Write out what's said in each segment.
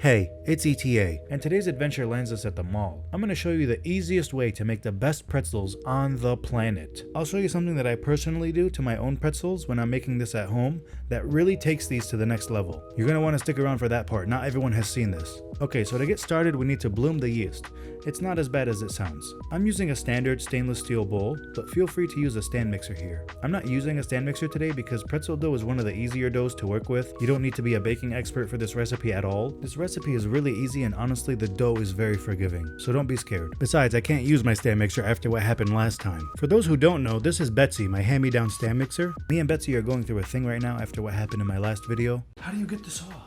Hey, it's ETA, and today's adventure lands us at the mall. I'm going to show you the easiest way to make the best pretzels on the planet. I'll show you something that I personally do to my own pretzels when I'm making this at home that really takes these to the next level. You're going to want to stick around for that part, not everyone has seen this. Okay, so to get started we need to bloom the yeast. It's not as bad as it sounds. I'm using a standard stainless steel bowl, but feel free to use a stand mixer here. I'm not using a stand mixer today because pretzel dough is one of the easier doughs to work with. You don't need to be a baking expert for this recipe at all. This recipe is really easy and honestly the dough is very forgiving, so don't be scared. Besides, I can't use my stand mixer after what happened last time. For those who don't know, this is Betsy, my hand-me-down stand mixer. Me and Betsy are going through a thing right now after what happened in my last video. How do you get this off?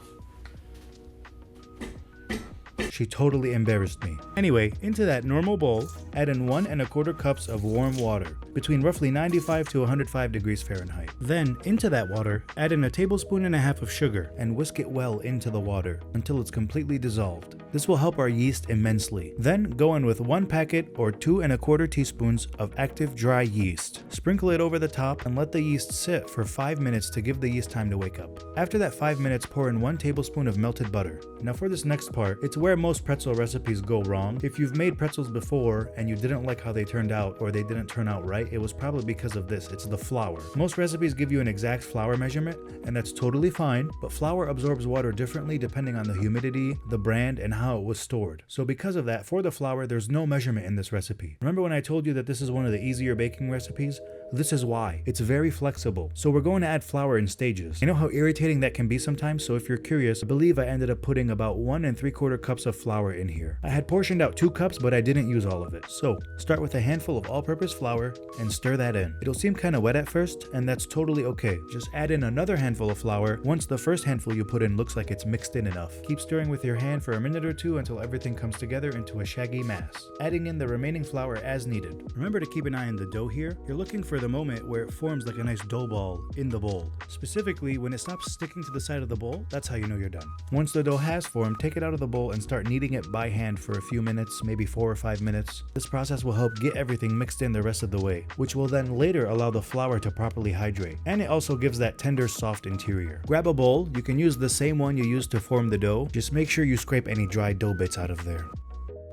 She totally embarrassed me. Anyway, into that normal bowl, add in 1 1/4 cups of warm water, between roughly 95 to 105 degrees Fahrenheit. Then, into that water, add in 1.5 tablespoons of sugar and whisk it well into the water until it's completely dissolved. This will help our yeast immensely. Then, go in with 1 packet or 2 1/4 teaspoons of active dry yeast. Sprinkle it over the top and let the yeast sit for 5 minutes to give the yeast time to wake up. After that 5 minutes, pour in 1 tablespoon of melted butter. Now for this next part, it's where most pretzel recipes go wrong. If you've made pretzels before and you didn't like how they turned out or they didn't turn out right, it was probably because of this. It's the flour. Most recipes give you an exact flour measurement, and that's totally fine, but flour absorbs water differently depending on the humidity, the brand, and how it was stored. So because of that, for the flour, there's no measurement in this recipe. Remember when I told you that this is one of the easier baking recipes? This is why. It's very flexible. So we're going to add flour in stages. I know how irritating that can be sometimes, so if you're curious, I believe I ended up putting about 1 3/4 cups of flour in here. I had portioned out 2 cups, but I didn't use all of it. So start with a handful of all-purpose flour and stir that in. It'll seem kind of wet at first, and that's totally okay. Just add in another handful of flour once the first handful you put in looks like it's mixed in enough. Keep stirring with your hand for a minute or two until everything comes together into a shaggy mass, adding in the remaining flour as needed. Remember to keep an eye on the dough here. You're looking for the moment where it forms like a nice dough ball in the bowl. Specifically, when it stops sticking to the side of the bowl, that's how you know you're done. Once the dough has formed, take it out of the bowl and start kneading it by hand for a few minutes, maybe 4 or 5 minutes. This process will help get everything mixed in the rest of the way, which will then later allow the flour to properly hydrate. And it also gives that tender, soft interior. Grab a bowl. You can use the same one you used to form the dough. Just make sure you scrape any dry dough bits out of there.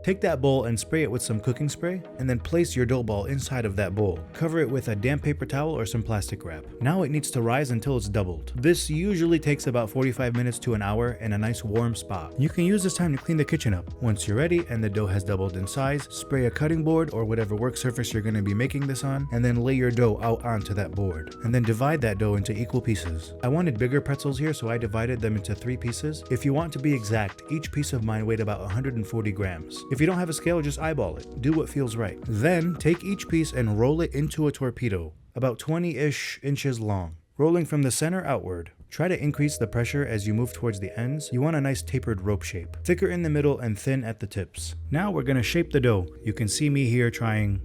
Take that bowl and spray it with some cooking spray, and then place your dough ball inside of that bowl. Cover it with a damp paper towel or some plastic wrap. Now it needs to rise until it's doubled. This usually takes about 45 minutes to an hour in a nice warm spot. You can use this time to clean the kitchen up. Once you're ready and the dough has doubled in size, spray a cutting board or whatever work surface you're going to be making this on, and then lay your dough out onto that board. And then divide that dough into equal pieces. I wanted bigger pretzels here, so I divided them into 3 pieces. If you want to be exact, each piece of mine weighed about 140 grams. If you don't have a scale, just eyeball it. Do what feels right. Then take each piece and roll it into a torpedo, about 20-ish inches long, rolling from the center outward. Try to increase the pressure as you move towards the ends. You want a nice tapered rope shape, thicker in the middle and thin at the tips. Now we're going to shape the dough. You can see me here trying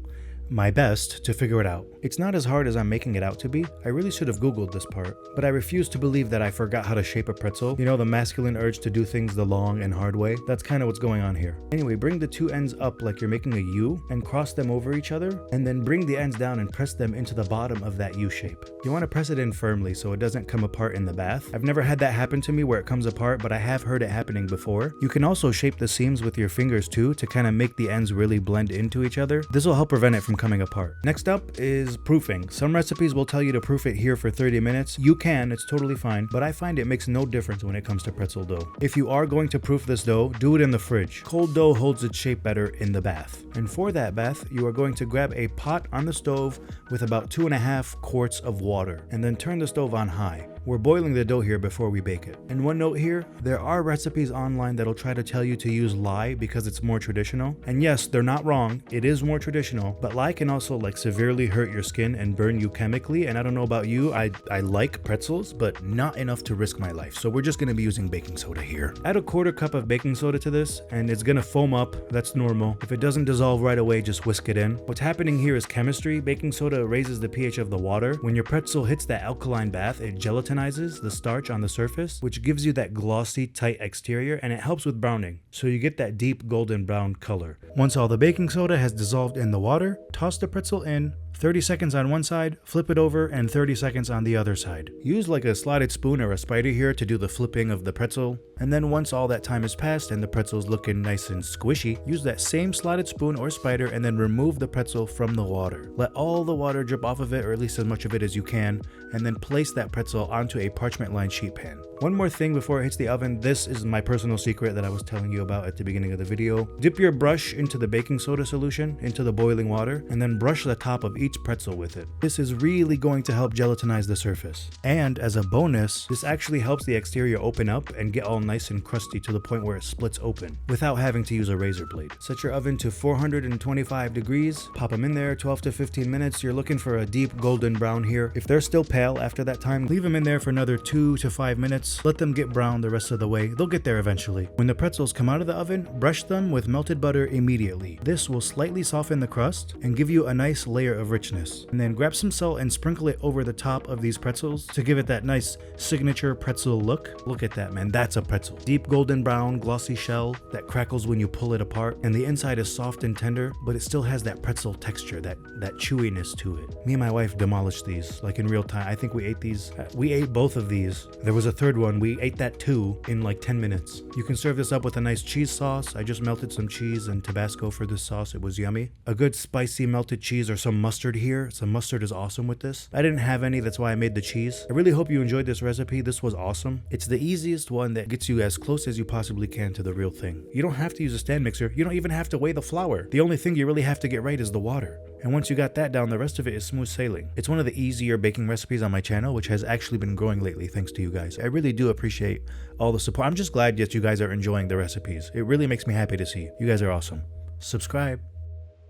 my best to figure it out. It's not as hard as I'm making it out to be. I really should have Googled this part, but I refuse to believe that I forgot how to shape a pretzel. You know, the masculine urge to do things the long and hard way? That's kind of what's going on here. Anyway, bring the 2 ends up like you're making a U and cross them over each other, and then bring the ends down and press them into the bottom of that U shape. You want to press it in firmly so it doesn't come apart in the bath. I've never had that happen to me where it comes apart, but I have heard it happening before. You can also shape the seams with your fingers too to kind of make the ends really blend into each other. This will help prevent it from coming apart. Next up is proofing. Some recipes will tell you to proof it here for 30 minutes. You can, it's totally fine, but I find it makes no difference when it comes to pretzel dough. If you are going to proof this dough, do it in the fridge. Cold dough holds its shape better in the bath. And for that bath, you are going to grab a pot on the stove with about 2.5 quarts of water, and then turn the stove on high. We're boiling the dough here before we bake it. And one note here, there are recipes online that'll try to tell you to use lye because it's more traditional. And yes, they're not wrong, it is more traditional, but lye can also severely hurt your skin and burn you chemically. And I don't know about you, I like pretzels, but not enough to risk my life. So we're just gonna be using baking soda here. Add 1/4 cup of baking soda to this, and it's gonna foam up, that's normal. If it doesn't dissolve right away, just whisk it in. What's happening here is chemistry. Baking soda raises the pH of the water. When your pretzel hits that alkaline bath, it gelatinizes the starch on the surface, which gives you that glossy, tight exterior, and it helps with browning. So you get that deep golden brown color. Once all the baking soda has dissolved in the water, toss the pretzel in 30 seconds on one side, flip it over, and 30 seconds on the other side. Use like a slotted spoon or a spider here to do the flipping of the pretzel, and then once all that time has passed and the pretzel's looking nice and squishy, use that same slotted spoon or spider and then remove the pretzel from the water. Let all the water drip off of it, or at least as much of it as you can, and then place that pretzel onto a parchment-lined sheet pan. One more thing before it hits the oven, this is my personal secret that I was telling you about at the beginning of the video. Dip your brush into the baking soda solution, into the boiling water, and then brush the top of each pretzel with it. This is really going to help gelatinize the surface. And as a bonus, this actually helps the exterior open up and get all nice and crusty to the point where it splits open without having to use a razor blade. Set your oven to 425 degrees, pop them in there 12 to 15 minutes. You're looking for a deep golden brown here. If they're still pale after that time, leave them in there for another 2 to 5 minutes. Let them get brown the rest of the way. They'll get there eventually. When the pretzels come out of the oven, brush them with melted butter immediately. This will slightly soften the crust and give you a nice layer of richness. And then grab some salt and sprinkle it over the top of these pretzels to give it that nice signature pretzel look. Look at that, man. That's a pretzel. Deep golden brown, glossy shell that crackles when you pull it apart, and the inside is soft and tender, but it still has that pretzel texture, that chewiness to it. Me and my wife demolished these like in real time. I think we ate these. We ate both of these. There was a third one. We ate that too in like 10 minutes. You can serve this up with a nice cheese sauce. I just melted some cheese and Tabasco for this sauce. It was yummy. A good spicy melted cheese or some mustard here. Some mustard is awesome with this. I didn't have any, that's why I made the cheese. I really hope you enjoyed this recipe. This was awesome. It's the easiest one that gets you as close as you possibly can to the real thing. You don't have to use a stand mixer. You don't even have to weigh the flour. The only thing you really have to get right is the water. And once you got that down, the rest of it is smooth sailing. It's one of the easier baking recipes on my channel, which has actually been growing lately thanks to you guys. I really do appreciate all the support. I'm just glad that you guys are enjoying the recipes. It really makes me happy to see. You guys are awesome. Subscribe.